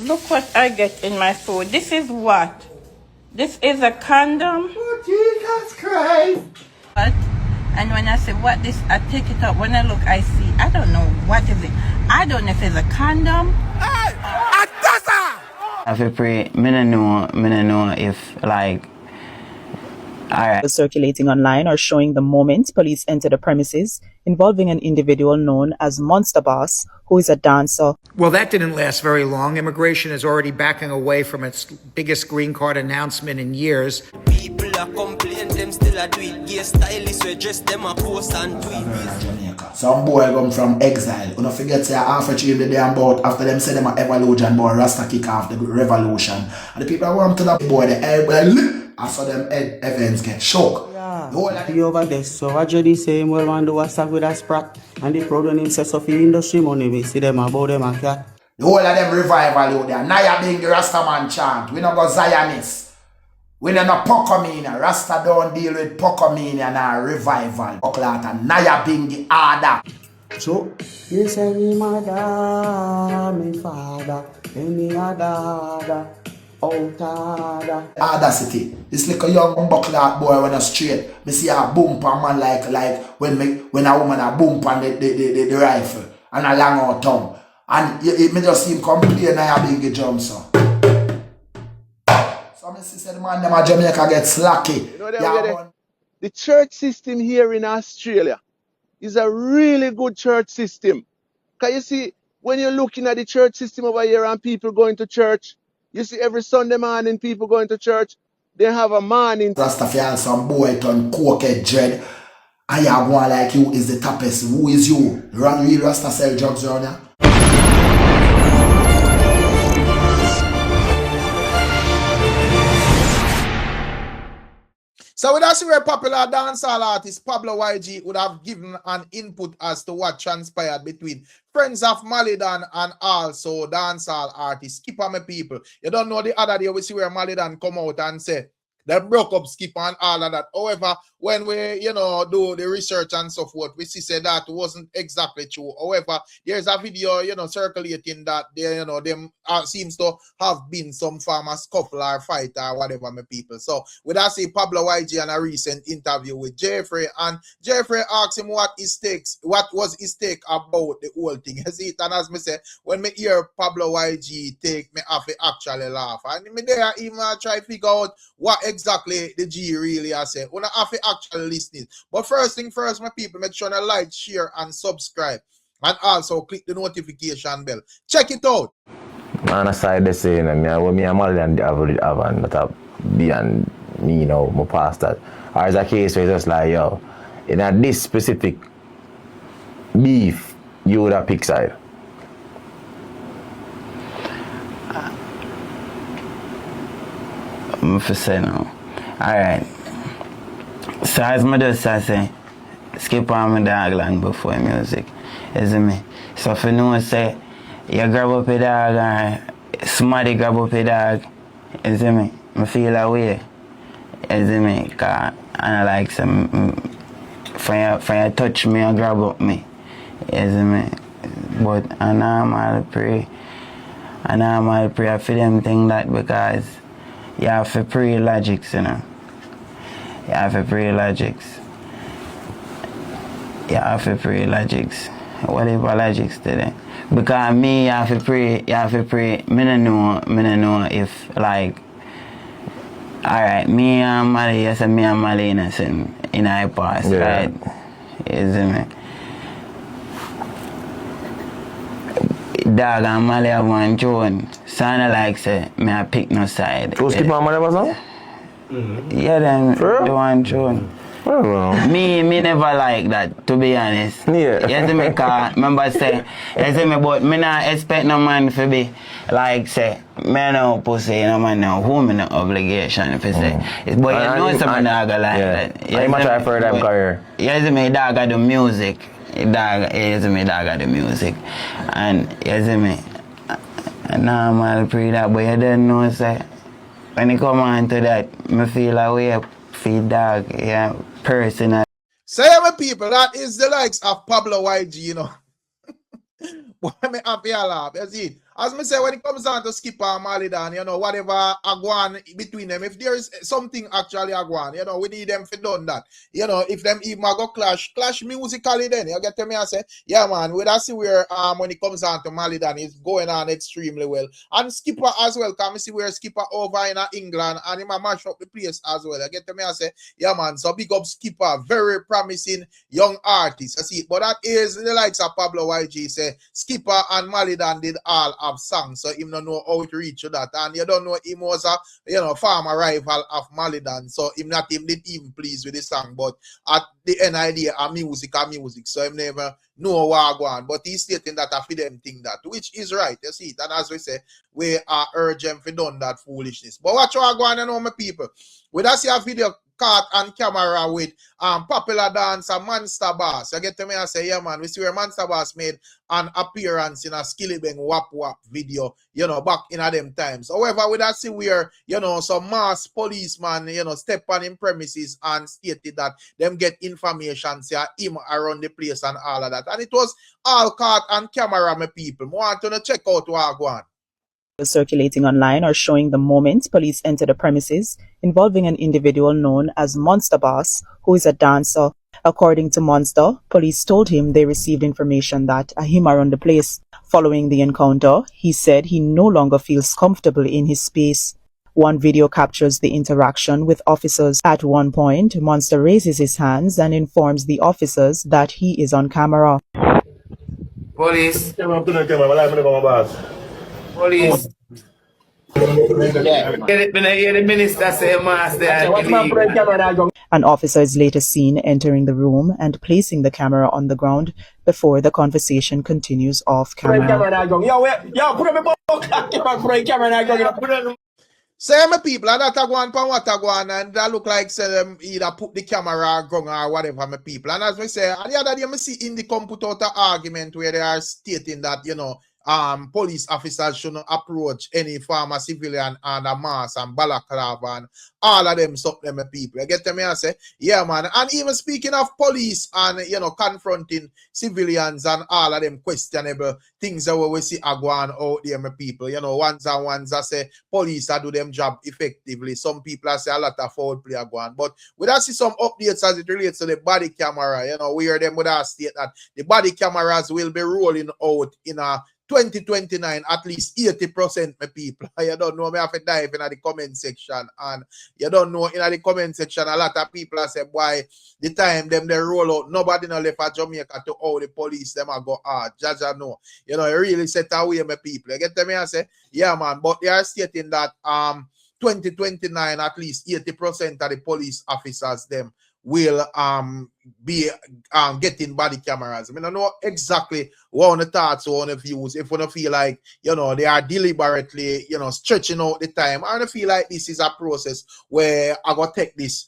Look what I get in my food. This is what? This is a condom. Oh, Jesus Christ. What? And when I say what this, I take it up. When I look, I see. I don't know what is it. I don't know if it's a condom. Hey! A dozen! I feel pray, me no know if like, alright. Circulating online are showing the moment police enter the premises involving an individual known as Monster Boss, who is a dancer. Well, that didn't last very long. Immigration is already backing away from its biggest green card announcement in years. People are complaining, them still a do it. Gay stylists we dress them a post and tweet. Some boy come from exile. You don't forget say half a change the damn boat after them say them a evolution boy Rasta kick off the revolution. And the people who want to the boy the air well after them events get shocked. He over there, so I just say well want to what's up with a sprat and the problem himself of the industry money we see them about them and cat. The whole of them revival out there. Naya being the Rastaman chant. We not go Zionists. We not Pocomania. Rasta don't deal with Pocomania and revival. Oklata. Naya being the order. So, you say me mother, me father, any other, Audacity. This little young buckler boy when a straight. Me see a bump on man like when a woman a bump on the rifle and a long out tongue. And me just see him complain and I big jump so. So me see say the man them a Jamaica get slacky. You know the church system here in Australia is a really good church system. Can you see when you're looking at the church system over here and people going to church, you see every Sunday morning people going to church, they have a morning. Rastafari some boy turn cokehead dread. And you go like you is the toughest. Who is you? Run real Rasta sell drugs around here. So with us, very popular dancehall artist Pablo YG would have given an input as to what transpired between Friends of Malidan and also dancehall artist Skipper My People. You don't know the other day we see where Malidan come out and say they broke up Skipper and all of that. However, when we, do the research and so forth, we see say that wasn't exactly true. However, there's a video, circulating that they, them seems to have been some form of scuffle or fight or whatever, my people. So, with that say Pablo YG in a recent interview with Jeffrey, and Jeffrey asked him what was his take about the whole thing. You see it, and as me say, when me hear Pablo YG take, me have to actually laugh. And me there even try to figure out what exactly the G really has said. When I have to actually listen it. But first thing first, my people, make sure to like, share, and subscribe. And also click the notification bell. Check it out. Man, aside the saying, me and Malidan have and that beyond me, my past that. Or is a case where it's just like, yo, in this specific beef, you would have pick side. For say no. Alright. So as my just say, skip on my dog long before music. You see me? So if you know say you grab up a dog or somebody grab up a dog, you see me? I feel away. You see me? Cause I like some for you touch me or grab up me. You see me? But I normally pray for them thing that because you have to pray logics, You have to pray logics. Whatever logics today. Because me, you have to pray. Me no know if like, alright, me and Mali, yes, me and Mali in a past, yeah. right? You see me? Dog and Mali have one tune. Sound like say, me I pick no side. Who's keep my money was on? Yeah, then the one tune. Me never like that, to be honest. Yeah. You see me, cause remember say, you see me, but me not expect no man to be like say, me no pussy, no man no who me no obligation for say. But you know some dog like that. I might try for them career. You see me, dog got the music. Dog got the music. And you see me, normal pre that, but you don't know say, when you come on to that, me feel away, feel dog, yeah, personal. So my people, that is the likes of Pablo YG, Why me happy a laugh? You see, as me say, when it comes down to Skipper and Malidan, you know, whatever agwan between them, if there is something actually agwan, you know, we need them to done that. You know, if them even go clash musically then, you get to me, I say, yeah, man, we see where when it comes down to Malidan, it's going on extremely well. And Skipper as well, can me see where Skipper over in England and he might mash up the place as well. You get to me, I say, yeah, man, so big up Skipper, very promising young artist. I see, but that is the likes of Pablo YG say, Skipper and Malidan did all have songs, so him don't know how to reach to that. And you don't know him was a, you know, farmer rival of Malidan, so him did even pleased with the song, but at the end idea of music, so him never know what I go on. But he's stating that I feel them think that, which is right, you see it. And as we say, we are urgent for done that foolishness. But watch what I go on, you know, my people. We don't see a video caught on camera with popular dancer Monster Bass. You get to me, I say, yeah, man, we see where Monster Bass made an appearance in a Skillibeng Wap Wap video, you know, back in them times. However, we don't see where, you know, some mass policeman, you know, step on him premises and stated that them get information, say him around the place and all of that. And it was all caught on camera, my people. I want to check out what I go on. Circulating online are showing the moment police enter the premises involving an individual known as Monster Boss, who is a dancer. According to Monster, police told him they received information that a him around the place. Following the encounter, he said he no longer feels comfortable in his space. One video captures the interaction with officers. At one point, Monster raises his hands and informs the officers that he is on camera. Police. Police. The minister say An officer is later seen entering the room and placing the camera on the ground before the conversation continues off camera. Say my people, and that I go on pan what I go on, and that look like say them either put the camera gong or whatever, my people. And as we say, and the other day I see in the computer argument where they are stating that, you know, police officers shouldn't approach any former civilian and a mass and balaclava and all of them something them people. You get to me and say, yeah, man. And even speaking of police and, you know, confronting civilians and all of them questionable things that we see are going out there, my people. You know, ones I say police are do them job effectively. Some people say a lot of foul play are going. But we don't see some updates as it relates to the body camera. You know, we hear them with our state that the body cameras will be rolling out in a 2029, at least 80%, my people. You don't know, me have to dive in the comment section. And you don't know, in the comment section, a lot of people say, why the time them they roll out, nobody no left at Jamaica to all the police, them are go hard. Jaja know. You know, it really set away, my people. You get to me and say, yeah, man, but they are stating that 2029, at least 80% of the police officers, them will be getting body cameras. I mean, I don't know exactly what on the thoughts or on the views. If we don't feel like, you know, they are deliberately, you know, stretching out the time, I don't feel like this is a process where I gotta take this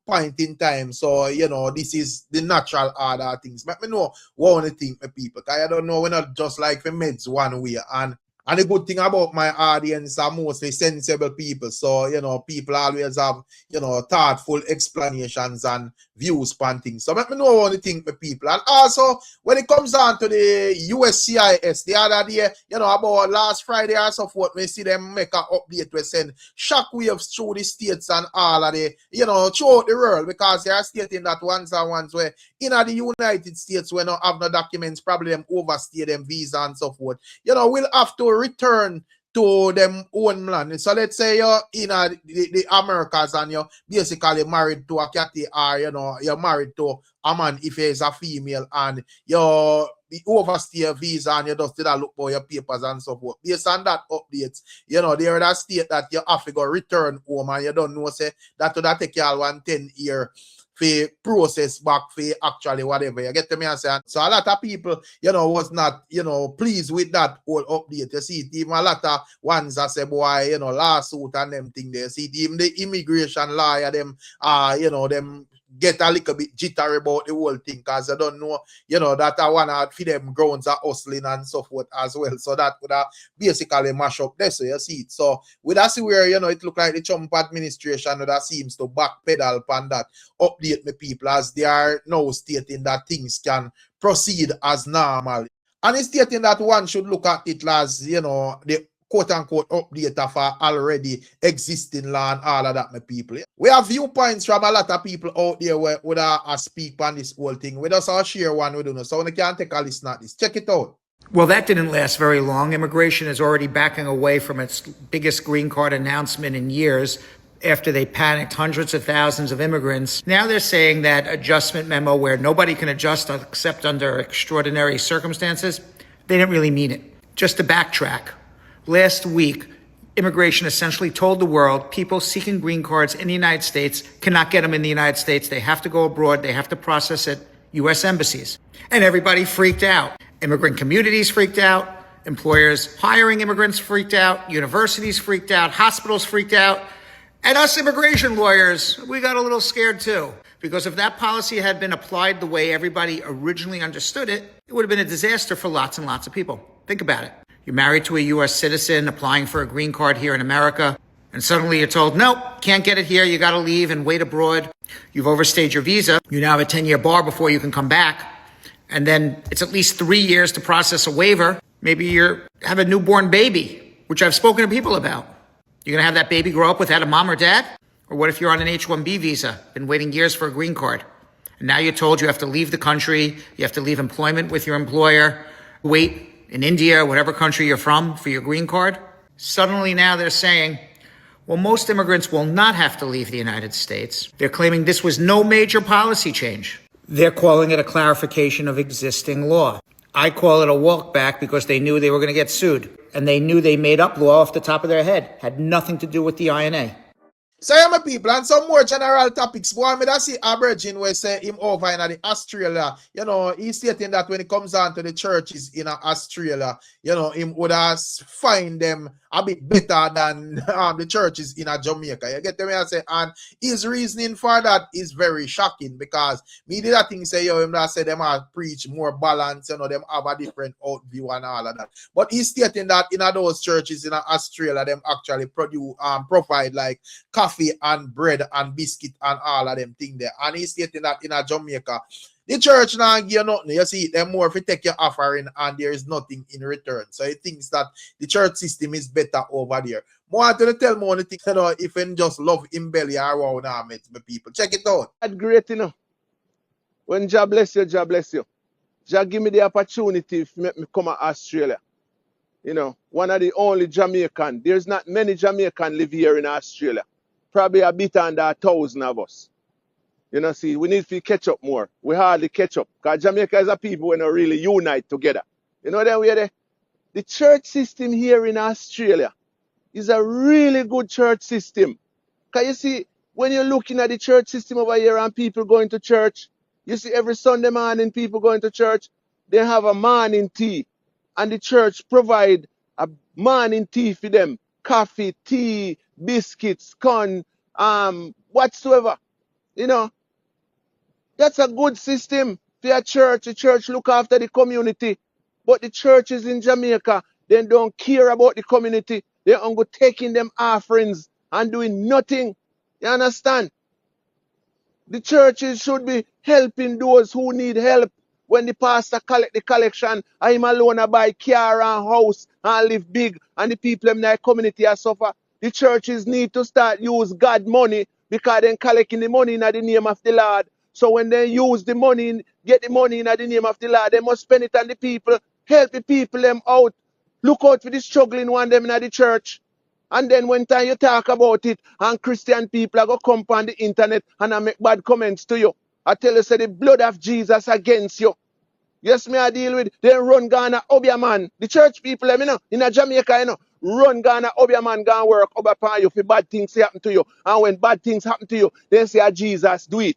point in time. So, you know, this is the natural order of things. Let me know what on the think, my people. Because I don't know, we're not just like the meds one way. And the good thing about my audience are mostly sensible people. So, you know, people always have, you know, thoughtful explanations and views on things. So let me know what you think, my people. And also, when it comes down to the USCIS, the other day, you know, about last Friday or so forth, we see them make an update. We send shockwaves through the states and all of the, you know, throughout the world, because they are stating that ones where in the United States, we don't have no documents, probably them overstay them visa and so forth. You know, we'll have to return to them own land. So let's say you're in the Americas and you're basically married to a catty, or you know, you're married to a man if he's a female, and you're the overstay visa and you just did a look for your papers and so forth. Based on that update, you know, there that state that you have to go return home, and you don't know, say that would take you all 110-year for process back for actually whatever. You get to me and say, so a lot of people, you know, was not, you know, pleased with that whole update. You see it, even a lot of ones that say, boy, you know, lawsuit and them thing there. See it, even the immigration lawyer, them, you know, them get a little bit jittery about the whole thing, because they don't know, you know, that I want to feed them grounds are hustling and so forth as well. So that would have basically mash up there. So you see it. So we that see where, you know, it look like the Trump administration that seems to backpedal upon that update, my people, as they are now stating that things can proceed as normal. And it's stating that one should look at it as, you know, the quote-unquote update of already existing law and all of that, my people. We have viewpoints from a lot of people out there where would speak on this whole thing. We just all share one, we don't know. So we can take a listen at this. Check it out. Well, that didn't last very long. Immigration is already backing away from its biggest green card announcement in years after they panicked hundreds of thousands of immigrants. Now they're saying that adjustment memo where nobody can adjust except under extraordinary circumstances, they didn't really mean it. Just to backtrack, last week, immigration essentially told the world people seeking green cards in the United States cannot get them in the United States. They have to go abroad. They have to process at U.S. embassies. And everybody freaked out. Immigrant communities freaked out. Employers hiring immigrants freaked out. Universities freaked out. Hospitals freaked out. And us immigration lawyers, we got a little scared too. Because if that policy had been applied the way everybody originally understood it, it would have been a disaster for lots and lots of people. Think about it. You're married to a U.S. citizen applying for a green card here in America, and suddenly you're told, nope, can't get it here. You got to leave and wait abroad. You've overstayed your visa. You now have a 10-year bar before you can come back. And then it's at least 3 years to process a waiver. Maybe you have a newborn baby, which I've spoken to people about. You're going to have that baby grow up without a mom or dad? Or what if you're on an H-1B visa, been waiting years for a green card? And now you're told you have to leave the country, you have to leave employment with your employer, wait in India, whatever country you're from, for your green card? Suddenly now they're saying, well, most immigrants will not have to leave the United States. They're claiming this was no major policy change. They're calling it a clarification of existing law. I call it a walk back because they knew they were going to get sued. And they knew they made up law off the top of their head. Had nothing to do with the INA. So yeah, my people, and some more general topics. Boy, I mean, I see Aboriginal where say him over in the Australia. You know, he's stating that when it comes down to the churches in Australia, you know, him would find them a bit better than the churches in Jamaica. You get the way I say? And his reasoning for that is very shocking because me did that thing say, yo, him that say them preach more balance, you know, them have a different out view and all of that. But he's stating that in those churches in Australia, them actually provide like coffee and bread and biscuit and all of them things there. And he's stating that in Jamaica, the church now give you nothing. You see, them more if you take your offering and there is nothing in return. So he thinks that the church system is better over there. More to tell more things, you know, if you just love him belly around my people. Check it out. That's great, you know. When Jah bless you, Jah bless you. Jah give me the opportunity to make me come to Australia. You know, one of the only Jamaican. There's not many Jamaican live here in Australia. Probably a bit under 1,000 of us. You know, see, we need to catch up more. We hardly catch up. Because Jamaica is a people who don't really unite together. You know that way the church system here in Australia is a really good church system. Because you see, when you're looking at the church system over here and people going to church, you see every Sunday morning people going to church, they have a morning tea. And the church provide a morning tea for them. Coffee, tea, biscuits, corn, whatsoever. You know, that's a good system for a church. The church look after the community. But the churches in Jamaica, they don't care about the community. They're only taking them offerings and doing nothing. You understand? The churches should be helping those who need help. When the pastor collect the collection, I'm alone I buy car and house and live big and the people in the community are suffer. The churches need to start use God money because they're collecting the money in the name of the Lord. So when they use the money, get the money in the name of the Lord, they must spend it on the people, help the people them out. Look out for the struggling one them in the church. And then when time you talk about it, and Christian people are going to come on the internet and I make bad comments to you. I tell you, say the blood of Jesus against you. Yes, me I deal with, they run Ghana, Obia man. The church people, you know, in Jamaica, you know, run Ghana, Obia man, go and work over upon you for bad things happen to you. And when bad things happen to you, they say, Jesus, do it.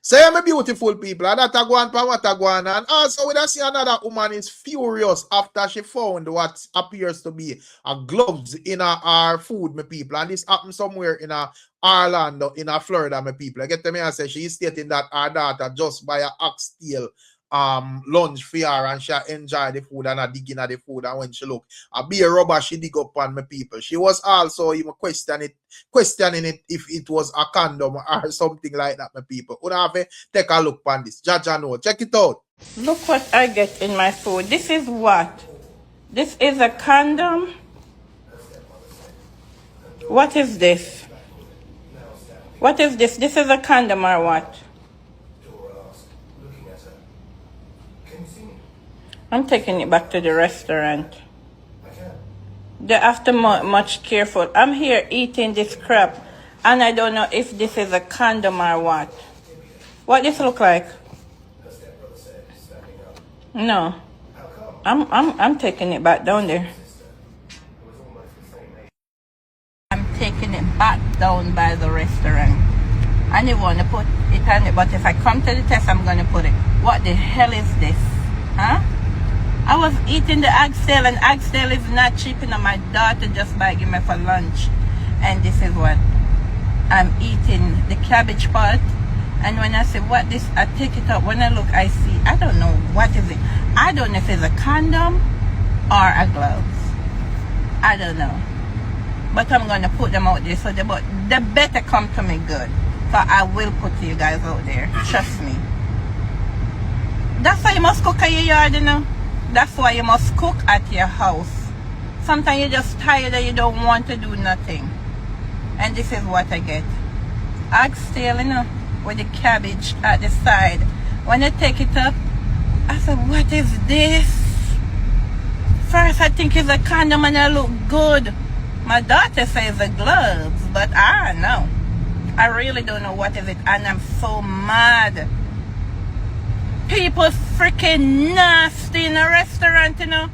Say, my beautiful people, and that Taguan pa what Taguan. And also, we see another woman is furious after she found what appears to be a gloves in her food, my people. And this happened somewhere in Ireland, in Florida, my people. I get to me and say she is stating that her daughter just buy a Oxtail lunch for her and she enjoy the food and digging at the food, and when she look a beer rubber she dig up on my people. She was also even questioning it if it was a condom or something like that, my people. Would have to take a look on this. Jaja know. Check it out. Look what I get in my food. This is what? This is a condom. What is this? What is this? This is a condom or what? I'm taking it back to the restaurant. They have to much careful. I'm here eating this crap, and I don't know if this is a condom or what. What this look like? No. I'm taking it back down there. I'm taking it back down by the restaurant. I didn't want to put it on it, but if I come to the test, I'm going to put it. What the hell is this? Huh? I was eating the oxtail, and oxtail is not cheap enough. My daughter just buy me for lunch. And this is what I'm eating, the cabbage pot. And when I say what this, I take it up. When I look, I see, I don't know what is it. I don't know if it's a condom or a gloves. I don't know. But I'm going to put them out there so they better come to me good. So I will put you guys out there. Trust me. That's why you must cook at your yard, you know. That's why you must cook at your house. Sometimes you're just tired and you don't want to do nothing. And this is what I get. Oxtail, you know, with the cabbage at the side. When I take it up, I said, what is this? First I think it's a condom and I look good. My daughter says the gloves, but I don't know. I really don't know what is it, and I'm so mad. People freaking nasty in a restaurant, you know.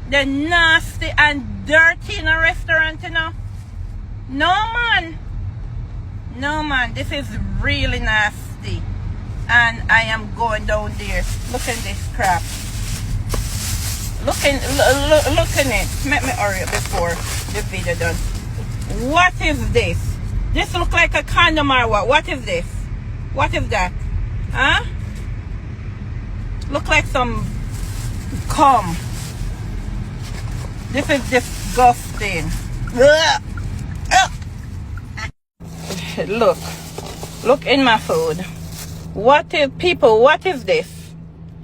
They're nasty and dirty in a restaurant, you know. No, man. No, man. This is really nasty. And I am going down there. Look at this crap. Look at it. Make me hurry up before the video done. What is this? This look like a condom or what? What is this? What is that? Huh? Look like some cum. This is disgusting. Look in my food. What is this?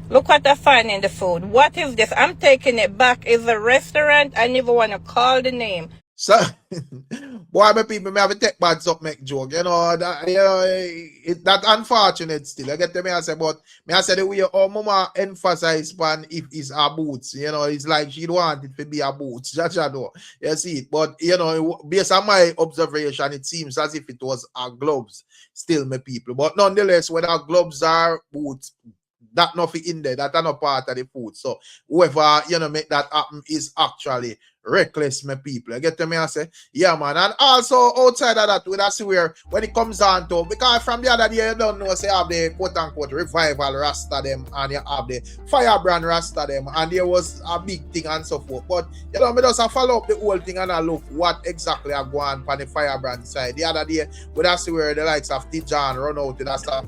Look what I find in the food. What is this? I'm taking it back. It's a restaurant. I never want to call the name. So, boy, my people, me have to take bad up, make joke. You know, that unfortunate still. I get to me, I say, but me I say the way our mama emphasize on if it's a boots. You know, it's like she want it to be a boots. You see it. But, you know, based on my observation, it seems as if it was a gloves still, my people. But nonetheless, whether gloves are boots, that nothing in there, that are not part of the food. So whoever, you know, make that happen is actually reckless, my people. You get to me, I say, yeah, man. And also outside of that, that's where when it comes on to, because from the other day, you don't know, say, you have the quote-unquote revival Rasta them, and you have the firebrand Rasta them, and there was a big thing and so forth. But, you know, me just follow up the whole thing and I look what exactly are going on the firebrand side. The other day, that's where the likes of Tijan run out to that stuff.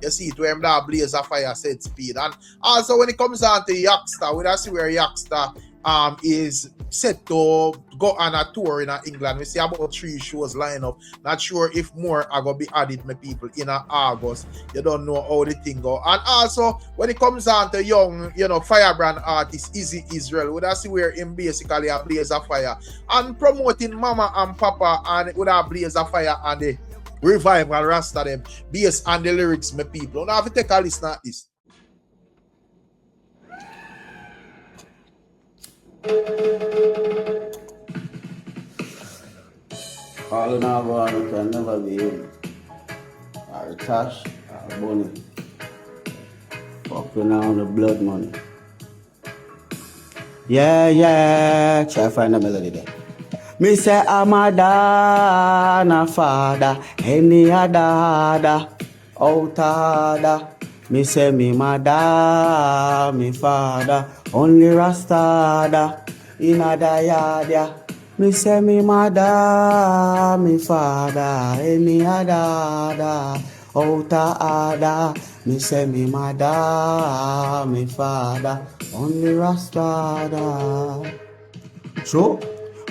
You see it where that blaze of fire set speed. And also when it comes down to Youngster, we see where Youngster is set to go on a tour in England. We see about 3 shows line up. Not sure if more are going to be added, my people, in August. You don't know how the thing go. And also, when it comes down to young, you know, firebrand artist, Easy Israel, we see where him basically a blaze of fire. And promoting Mama and Papa and with a blaze of fire and the revival Rasta them based on the lyrics, my people. Now, have to take a listen at this. All in our one can never be in. Or Tash, or Bunny. Fucking on the blood money. Yeah, try to find a melody there. Me say I'm a dana father, any other, out. Me say me mother, me father, only Rasta in a yard, yeah. Me say me mother, me father, any other, out. Me say me mother, me father, only Rasta. So,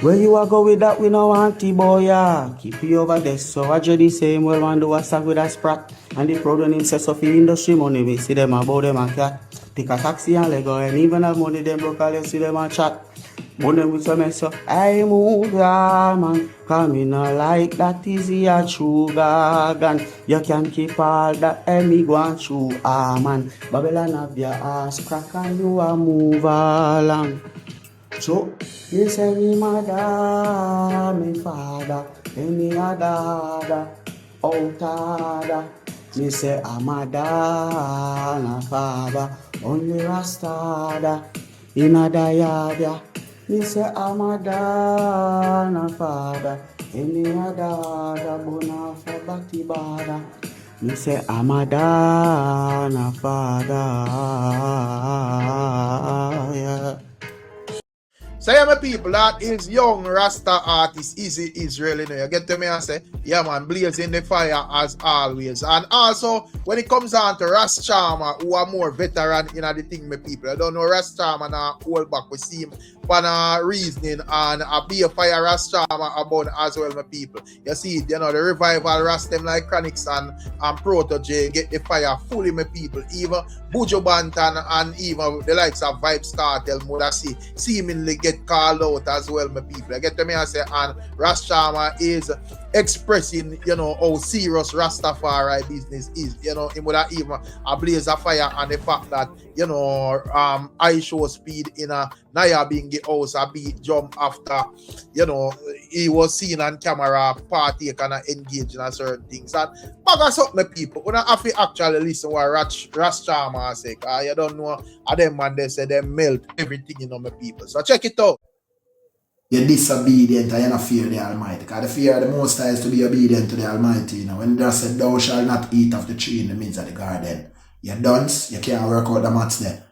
Where you a go with that, we no want the boy, yeah. Keep you over there, so I do the same. Well, want do a sack with a sprat. And the proud when him says of the industry money, we see them about them and cat. Take a taxi and let go, and even have money, them broke all you see them and chat. Money with some mess up. I move, yeah, man. Come in like that is a true gargan. You can keep all that and me go and chew, man. Babylon have your ass crack and you a move along. So, me say me mother, me father, any other, outada. Me say I'm a na father, only rastada, in a yard. Me say I'm a na father, any other, bona for bati bada. Me say I'm a na father, yeah. So yeah, my people, that is young Rasta artist Easy Israel. You know, you get to me and say, yeah man, blazing the fire as always. And also, when it comes down to Ras Charmer, who are more veteran in the thing, my people. I don't know Ras Charmer now hold back. We see him for reasoning and be a fire Ras Charmer about as well, my people. You see, you know, the revival Ras them like Chronixx and Protege get the fire fully, my people. Even Buju Banton and even the likes of Vibes Cartel, Mother see seemingly get called out as well, my people. I get to me and say, and Ras Charmer is expressing, you know, how serious Rastafari business is. You know, him would have even a blaze of fire and the fact that, you know, I show speed in a Naya Bingi house a beat jump after, you know, he was seen on camera partake and engage in certain things. And back up, my people, you don't have to actually listen what Ras Charmer say. You don't know, and them man, they say they melt everything, you know, my people. So check it out. You're disobedient and you don't fear the Almighty. Because the fear of the Most High is to be obedient to the Almighty. You know, when they said, thou shalt not eat of the tree in the midst of the garden. You're dunce, you can't work out the maths there.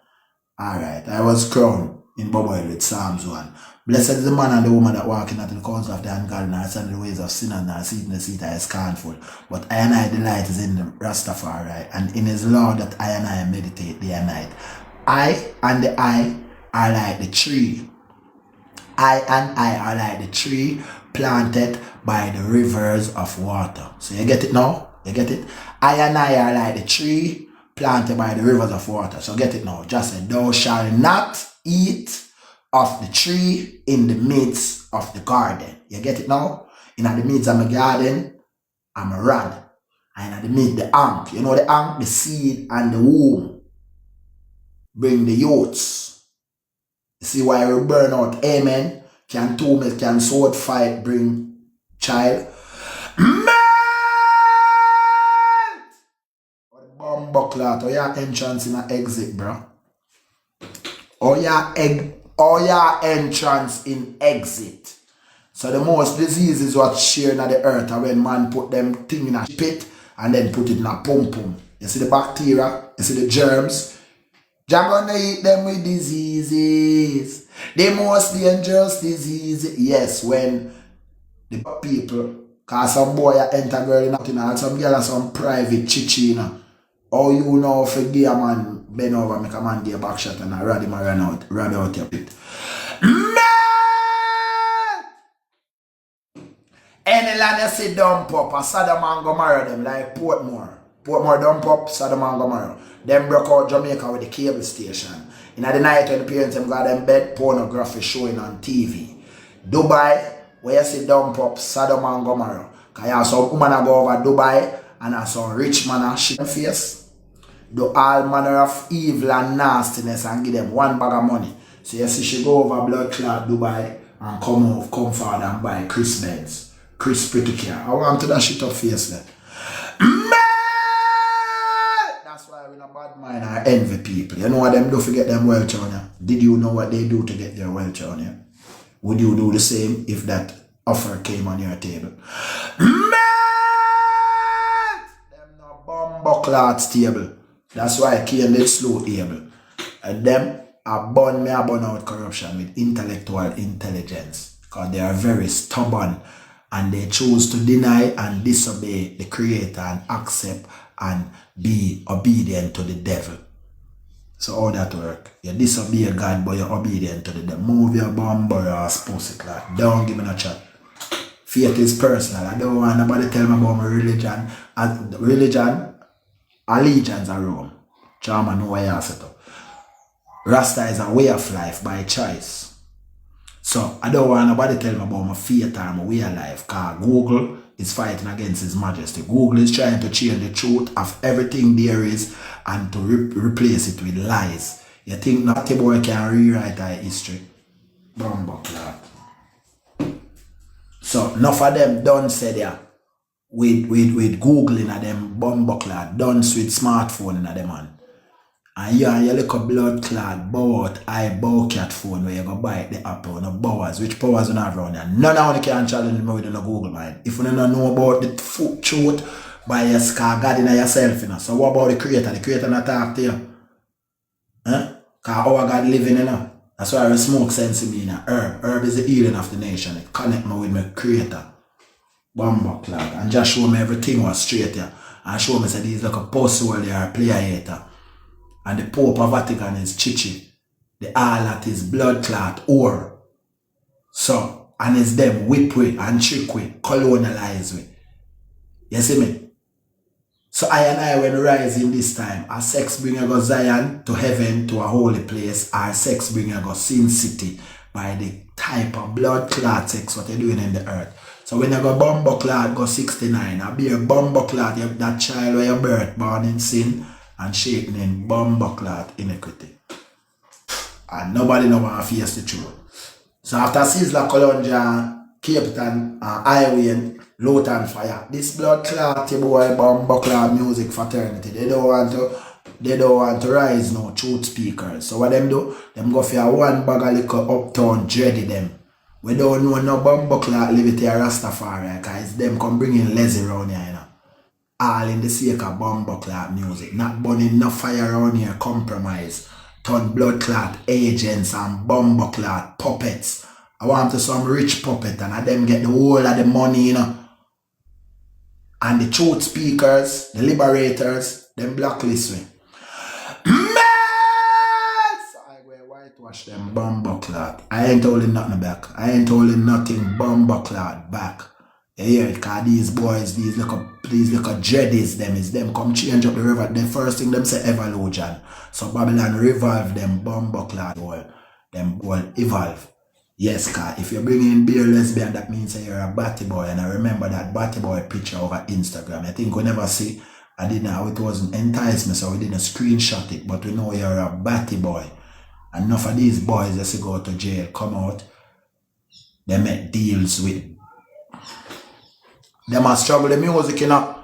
Alright, I was crowned in Boboil with Psalms 1. Blessed is the man and the woman that walk in at the counsel of the ungodly, and stand in the ways of sin, and are seated in the seat that is scornful. But I and I delight is in the Rastafari, and in his law that I and I meditate day and night. I and the I are like the tree. I and I are like the tree planted by the rivers of water. So you get it now? You get it? I and I are like the tree planted by the rivers of water. So get it now. Just say, thou shalt not eat of the tree in the midst of the garden. You get it now? In the midst of my garden, I'm a rod. And in the midst the ank. You know the ank, the seed and the womb bring the youths. You see why we burn out? Amen. Can two milk, can sword fight bring child? Melt! Or the bomb buckler, or your entrance in an exit, bro. Or your entrance in exit. So the most diseases what sharing at the earth are when man put them thing in a pit and then put it in a pum pum. You see the bacteria, you see the germs. You're gonna eat them with diseases. The most dangerous disease, yes, when the people, cause some boy enter girl in nothing and some girl and some private chichina. Or you know for give a man bend over, make a man give a back shot and run him and run out your pit. Any land you see dump up, a Sodom and Gomorrah them like Portmore. Portmore dump up, Sodom and Gomorrah. Them broke out Jamaica with the cable station. In the night when the parents them got them bed pornography showing on TV. Dubai, where you see dump up, Sodom and Gomorrah. Cause you have some woman that go over Dubai and have some rich man that shit face. Do all manner of evil and nastiness and give them one bag of money. So you see she go over blood clot Dubai and come forward and buy Chris Benz. Chris Pretty Care. I want to that shit up face there. That's why we not bad mind or envy people. You know what them do to get them wealth on you? Did you know what they do to get their wealth on you? Would you do the same if that offer came on your table? Them no bumbo clots table. That's why C0ND0M slow able. And them burn out corruption with intellectual intelligence. Because they are very stubborn. And they choose to deny and disobey the Creator and accept and be obedient to the devil. So how that work? You disobey God, but you're obedient to the devil. Move your bum or your ass pussy clot. Don't give me no chat. Faith is personal. I don't want nobody tell me about my religion. Religion, allegiance are wrong. Charma know why you set up. Rasta is a way of life by choice. So I don't want nobody tell me about my faith or my way of life. Because Google is fighting against His Majesty. Google is trying to change the truth of everything there is and to replace it with lies. You think naughty boy can rewrite our history? Bumbuckler. So enough of them done say there with Googling at them bumbuckler, done with smartphone in them man. And you and your little blood clot, boat, cat phone where you go buy the apple, no powers, which powers you have around here. None of you can challenge me with no Google mind. If you don't know about the food truth, by your scar, God in yourself, you know. So what about the creator? The creator not talk to you. Huh? Because our God living, you know. That's why I smoke sense in me, you know. Herb is the healing of the nation. It connect me with my creator. Bumbo clock. And just show me everything was straight here. And show me that he's like a post world here, player hater. And the Pope of Vatican is Chichi. The harlot is blood clot or. So, and it's them whip with and trick with, colonialize with. You see me? So I and I when rising this time, our sex bring go Zion to heaven to a holy place, our sex bring go Sin City by the type of blood clot sex what they're doing in the earth. So when you go bumbo clot go 69, I be a bumbo clot, you have that child where you birth born in sin and shapen in bumbo clot iniquity. And nobody know want to face the truth. So after Sizzla, Columbia, Cape Town, Highway and Luton fire. This blood clot boy bumbo clot music fraternity. They don't want to rise no truth speakers. So what them do? Them go for one bag of liquor uptown dready them. We don't know no bumbo clot live it here Rastafari because them come bringing lazy around here, you know. All in the sake of bumbo clot music. Not burning no fire around here, compromise. Turn blood clot agents and bumbo clot puppets. I want to some rich puppet and them get the whole of the money, you know. And the truth speakers, the liberators, them blacklist me. Mess! I go whitewash them bumbo clot. I ain't holding nothing back. I ain't holding nothing bumbo clot back. You hear it? Cause these boys, these little dreadies, them is them come change up the river. The first thing them say evolution. So Babylon revive them bumbo clot all. Them all evolve. Yes, car. If you're bringing in beer lesbian, that means that you're a batty boy. And I remember that batty boy picture over Instagram. I think we never see. I didn't know how it wasn't entice me, so we didn't screenshot it. But we know you're a batty boy. And enough of these boys as you go to jail, come out. They make deals with. They must struggle the music, you know.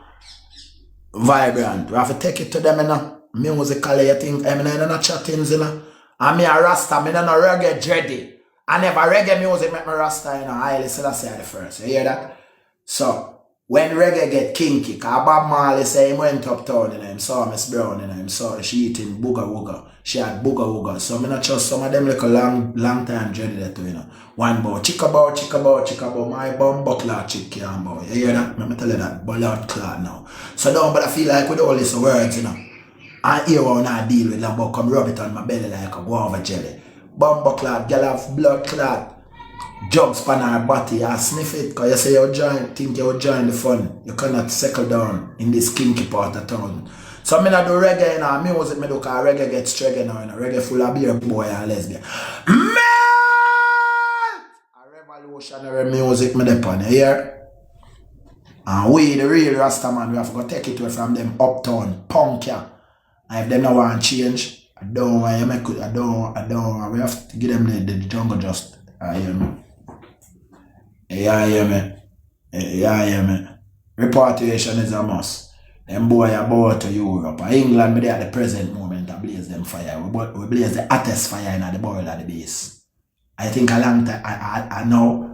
Vibrant. We have to take it to them, you know. Musically, I think. I mean, I don't know chattings, you know. And me a Rasta, me don't know reggae dready. I never reggae music make me Rasta, you know. I listen to say the first. You hear that? So, when reggae get kinky, because Bob Marley say he went uptown, you know, him saw Miss Brown, you know, him saw she eating booga wooga. She had booga wooga. So, I not trust some of them like a long time journey that, you know. One bow, chicka bow, my bum buckler chick, yeah, boy. You hear that? Let me tell you that. Blood clot now. So, don't, but I feel like with all these words, you know, I hear when I deal with them, but come rub it on my belly like a guava jelly. Bumbo clot, girl have blood clot, jugs pan her body, you sniff it, because you say you think you join the fun. You cannot settle down in this kinky part of town. So I do reggae, you know, music me do, because reggae gets trigger now, you know, reggae full of beer, boy and lesbian. Man! A revolutionary music me depend, you hear? And we, the real Rasta man, we have to take it away from them uptown, punk, yeah. And if them no want to change, I don't want you make it, I don't, we have to give them the jungle just, hear me. Hear me. Repatriation is a must. Them boy are about to Europe. In England, they at the present moment, I blaze them fire. We blaze the hottest fire in the boil at the base. I think a long time, I know,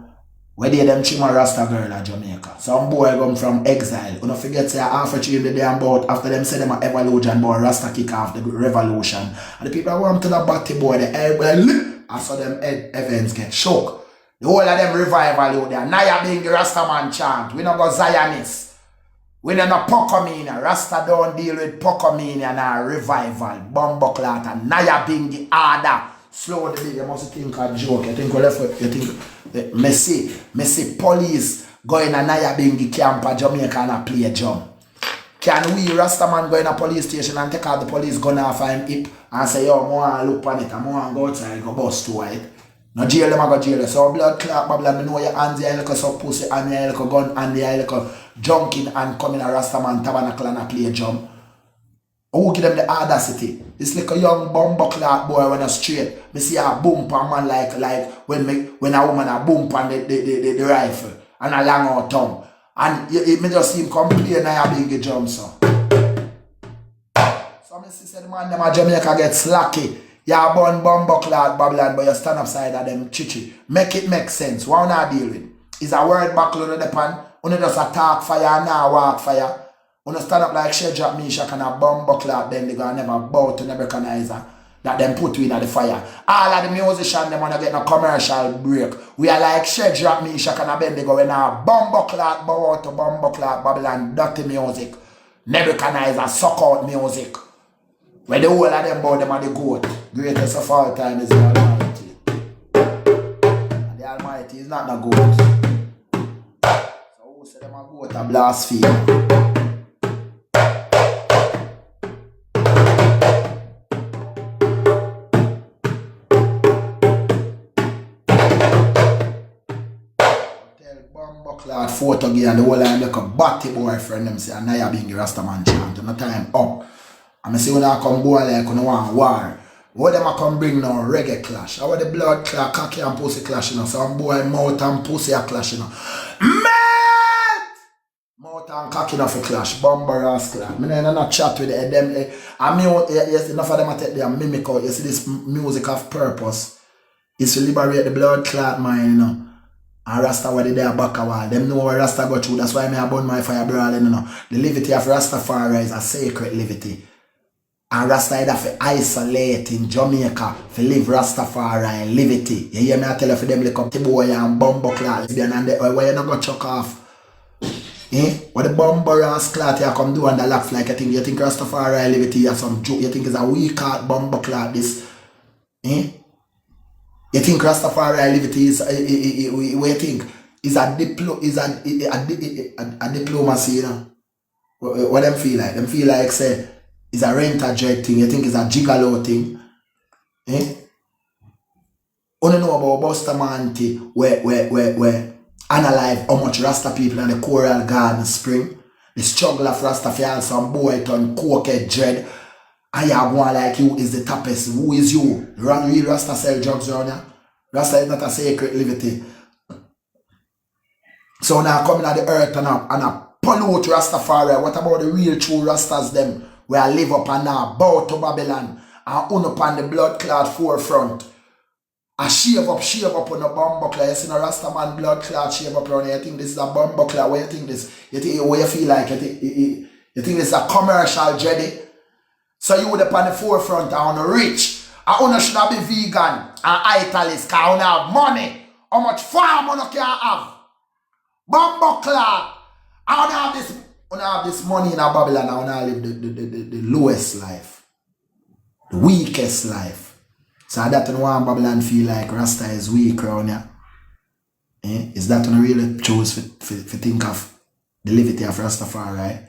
where they them chima Rasta girl at Jamaica. Some boy come from exile. You don't forget say half a tune the damn about after them say them a evolution boy Rasta kick off the revolution. And the people who want to the batty boy, the air well, I saw them events get shook. The whole of them revival out there. Naya being the Rasta man chant. We not go Zionists. When you're not Pocomania, Rasta don't deal with Pocomania and revival, Bumbleclat and Naya Bingi Ada. Slow the big, you must think a joke. You think we left, you think Messi police going to Naya Bingi camp at Jamaica and play a jump. Can we Rastaman go in a police station and take out the police gun off him hip and say, yo, I look on it, I want to go outside and go bust to it. No jail them, I go jail. So blood clot, Babylon, I know your hands, you look some pussy, and you look gun, and you look junking and coming a Rastaman tabernacle and play a jump. Who give them the audacity? This like a young bumper clock boy when I straight. Me see a boom pan man like when a woman a boom pan the rifle and a long out tongue. And me just see him complain I a big jump so. So me see the man them a Jamaica get slacky. You born bumper clock Babylon but you stand upside of them chichi. Make it make sense. What I deal with? Is a word buckle on the pan. Only just a talk fire and now walk fire. When you stand up like Shedrack, Meshach and a bumbo clock, then they gonna never bow to Nebuchadnezzar that them put you in the fire. All of the musicians, them wanna get a commercial break. We are like Shedrack, Meshach and Abednego when a bumbo clock bow out to bumbo clock, Babylon, dirty music. Nebuchadnezzar suck out music. Where the whole of them bow them are the goat. Greatest of all time is the Almighty. And the Almighty is not the goat. So who say them a goat a blaspheme? Photo again and the whole time like a batty boyfriend them say and now you being the Rastaman chant and the time up. And I say when I come boy like when I want war. What them I come bring now reggae clash. How the blood clash, cocky and pussy clash you know. Some boy mouth and pussy a clash you know. Mate! Mouth and cocky enough a clash. Bumper ass clash. I not chat with them. I mean yes enough of them I take their mimic out. You see this music of purpose. Is to liberate the blood clot mind you know. And Rasta where they there back a while. Them know where Rasta go through. That's why I burn my fire brawling, you know. The liberty of Rastafari is a sacred liberty. And Rasta either for isolate in Jamaica, for live Rastafari and liberty. You hear me I tell you for them like up the boy and bumbo clot. And why you not go chuck off? Eh? What the bumbo ass clot you come do and the laugh like you think Rastafari and liberty is some joke. You think it's a weak heart bumbo clot this. Eh? You think Rastafari liberty is what you think? Is a diplomacy, you know? What them feel like? Them feel like say it's a rent-a-jet thing. You think it's a gigolo thing? Eh? You don't know about Bustamante where analyze how much Rasta people in the Coral Garden Spring. The struggle of Rastafari, some boy turn cokehead dread. And you have one like you is the toughest. Who is you? Real Rasta sell drugs around here. Rasta is not a sacred liberty. So now coming at the earth and I pollute Rastafari. What about the real true Rastas them? Where I live up and now bow to Babylon and on upon the blood clot forefront. I shave up on the bumbo clot. You see no Rastaman blood clot shave up around here. You think this is a bumbo clot? What you think this? You think what you feel like? You think this is a commercial jetty? So you would up on the forefront and on the rich. I should have been vegan and italist because I don't have money. How much farm I can have? Bumbo clock. I don't have this money in a Babylon. I want to live the lowest life. The weakest life. So that one Babylon feel like Rasta is weak around here. Eh? Is that when I really choose to think of the liberty of Rastafari, right?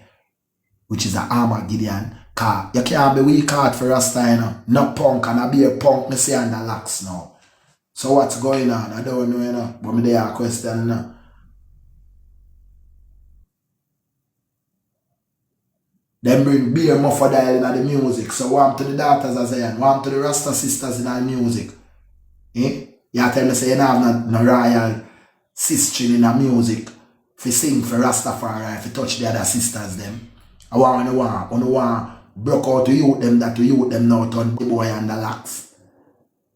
Which is the armor Gideon. Cause you can't be weak heart for Rasta, you know. No punk and a beer punk, me say and the lax now. So what's going on? I don't know, you know. But me there a question, you know. Them bring beer muffadile in the music. So warm to the daughters as I am. Warm to the Rasta sisters in the music. Eh? You tell me say you don't have no royal sister in the music. If you sing for Rastafari, if you touch the other sisters them. I want broke out to youth them that to youth them now turn the boy and the lax.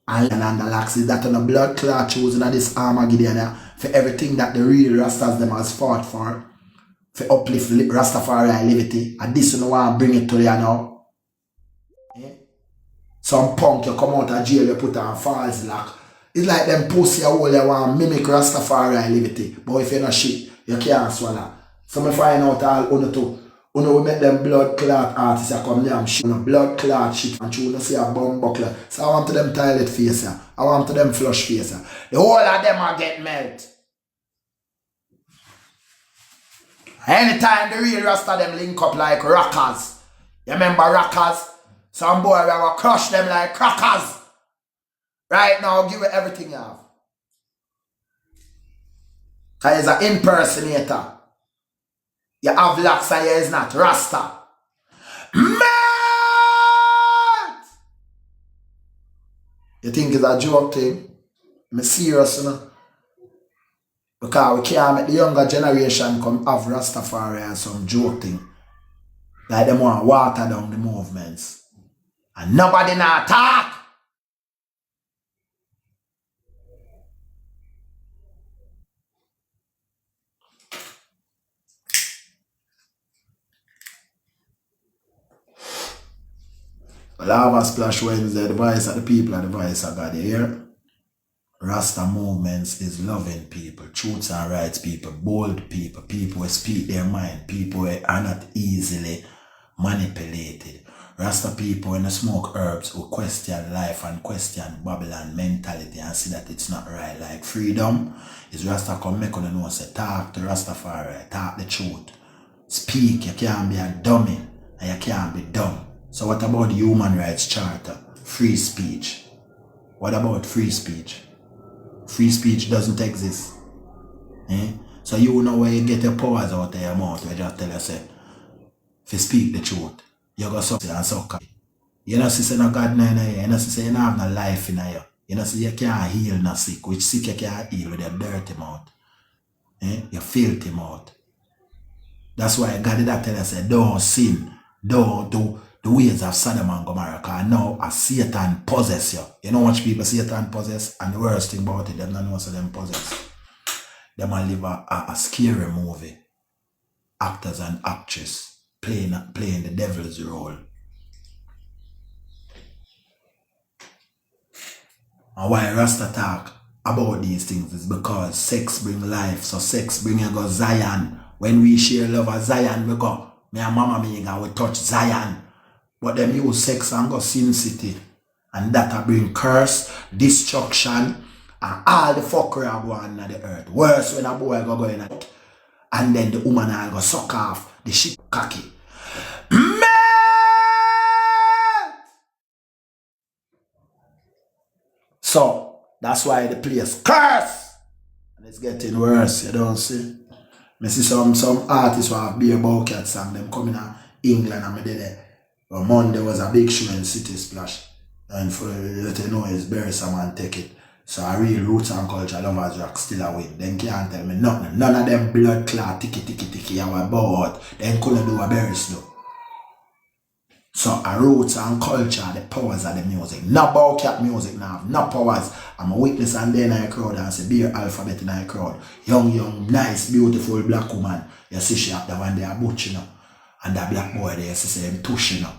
And the lax is that on the blood clot choosing this Armageddon for everything that the real Rastas them has fought for uplift Rastafari liberty. And this you want to bring it to you now. Yeah? Some punk you come out of jail you put on false lock. It's like them pussy all you want to mimic Rastafari liberty. But if you're not shit, you can't swallow. So me find out all uno too. Uno will make them blood clot artists that come there and shit. Blood clot shit and you see a bum buckler. So I want to them toilet face. I want to them flush face. The whole of them are get melt. Anytime the real Rasta them link up like rockers. You remember rockers? Some boy will crush them like crackers. Right now, give it everything you have. Because he's an impersonator. You have locks and he is not Rasta. Mate! You think it's a joke thing? I'm serious, you know? Because we can't make the younger generation come have Rastafari and some joke thing. Like them want to water down the movements. And nobody not talk. Well, I have a Splash Wednesday, the voice of the people and the voice of God. You hear? Rasta movements is loving people, truths and rights people, bold people, people who speak their mind, people who are not easily manipulated. Rasta people when they smoke herbs who question life and question Babylon mentality and see that it's not right. Like freedom is Rasta come make on the know say talk to Rastafari, talk the truth. Speak, you can't be a dummy and you can't be dumb. So what about the Human Rights Charter? Free speech. What about free speech? Free speech doesn't exist. Eh? So you know where you get your powers out of your mouth, where you just tell yourself, if you speak the truth, you go suck and suck. You know, see, no God in you. You know, see, you don't have no life in you. You know, see, you can't heal no sick. Which sick you can't heal with your dirty mouth. Eh? Your filthy mouth. That's why God did that tell us, don't sin. Don't do the ways of Sodom and Gomorrah. Because now a Satan possess you. You know what people Satan possess? And the worst thing about it, them don't know so them possess. Them will live a scary movie. Actors and actresses playing the devil's role. And why Rasta talk about these things is because sex bring life. So sex bring you go Zion. When we share love of Zion, we go. Me and mama me go we touch Zion. But them use sex and go Sin City. And that bring curse, destruction, and all the fuckery go on the earth. Worse when a boy go in it. And then the woman will go suck off the shit cocky. So that's why the place curse. And it's getting worse, you don't see. I see some artists who have beer bucket song, them coming to England and me did it. But Monday was a big show in City Splash. And for let you know it's bury someone take it. So a real roots and culture lovers rock still a win. Them can't tell me nothing. None of them blood clot tiki our board. Them couldn't do a very slow. So a roots and culture, the powers of the music. No bowcat music now, no powers. I'm a witness and then I crowd and say beer alphabet in I crowd. Young, nice, beautiful black woman. You see she have the one there butch, you know. And that black boy there, you see him tush, you know.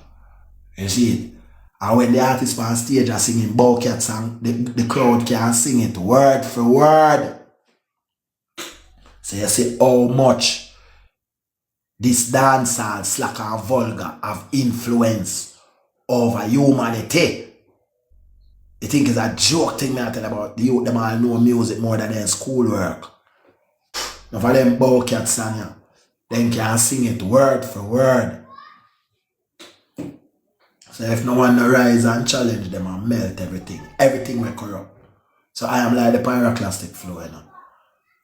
You see it? And when the artist on stage are singing bowcat song, the crowd can sing it word for word. So you see how much this dancehall, slack and vulgar have influence over humanity. You think it's a joke thing I tell about the youth, them all know music more than their schoolwork. Now for them bowcat song, them can sing it word for word. So if no one rise and challenge them and melt everything will corrupt. So I am like the pyroclastic flow, you know.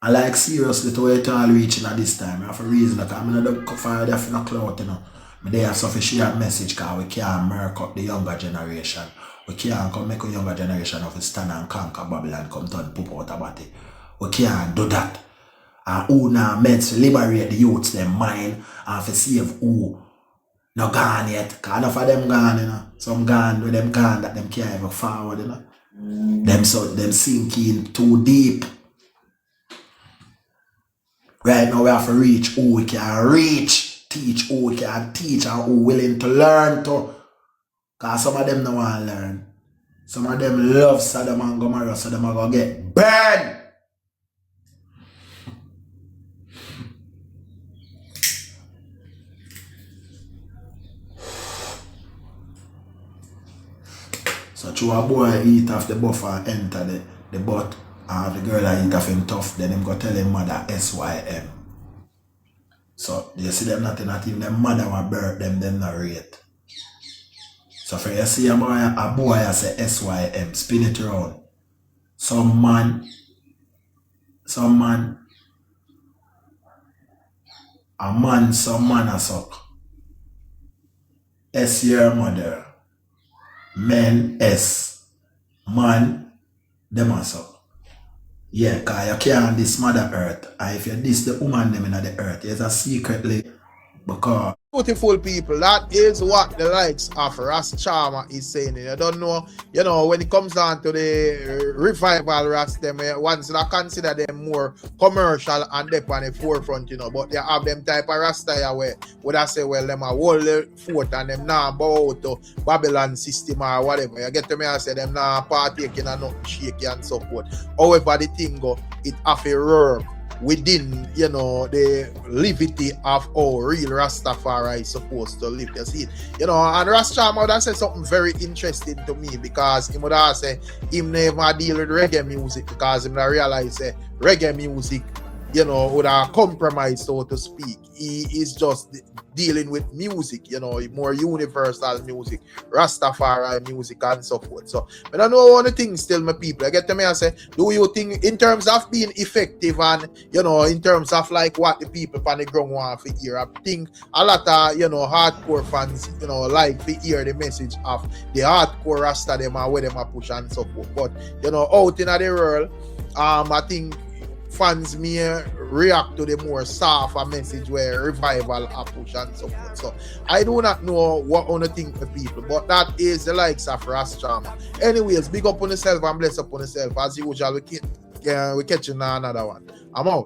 I like seriously to wait till all reaching at this time. I have a reason that I'm not fire there for no clout, you know. But they have sufficient message because we can't murk up the younger generation. We can't come make a younger generation of a stand and conquer Babylon, come turn poop out about it. We can't do that. And who now meant to liberate the youths, their mind, and to save who no gone yet. Because enough of them gone, you know. Some gone with them gone that them can't ever forward, you know. Them sinking too deep. Right now we have to reach who we can reach, teach who we can teach, and who willing to learn to. Because some of them don't want to learn. Some of them love Sodom and Gomorrah, so them are going to get burned. show a boy eat off the buffer enter the butt, the girl I eat off him tough, then him go tell him mother S-Y-M. So you see them nothing at him, them mother will birth them not rate. So for you see a boy I say S-Y-M, spin it around. Some man, some man a suck. S your mother. Men S. Man, them a suck. Yeah, cause you can't this mother earth. And if you this the woman them in the earth, there's a secretly because Beautiful people, that is what the likes of Ras Charmer is saying. You don't know, when it comes down to the revival Ras, them ones that consider them more commercial and they on the forefront, but they have them type of Rasta where would I say, well, them a hold the fort and them now bow to Babylon system or whatever. You get to me, I say them now partaking and not shaky and so forth. However, the thing go, it have a work within, the levity of how real Rastafari is supposed to live. You see it? And Rastafari would have said something very interesting to me because he would have said him never deal with reggae music because he would realize reggae music, would have compromised, so to speak. He is just dealing with music, more universal music, Rastafari music and so forth. So, I don't know one of the things still, my people. I get to me and say, do you think in terms of being effective and, in terms of like what the people on the ground want to hear? I think a lot of, hardcore fans, like to hear the message of the hardcore Rasta them and where them are push and so forth. But, out in the world, I think fans may react to the more softer message where revival are push and so forth. So I do not know what on to think the people, but that is the likes of Ras Charmer. Anyways, big up on yourself and bless up on yourself. As usual, we catching another one. I'm out.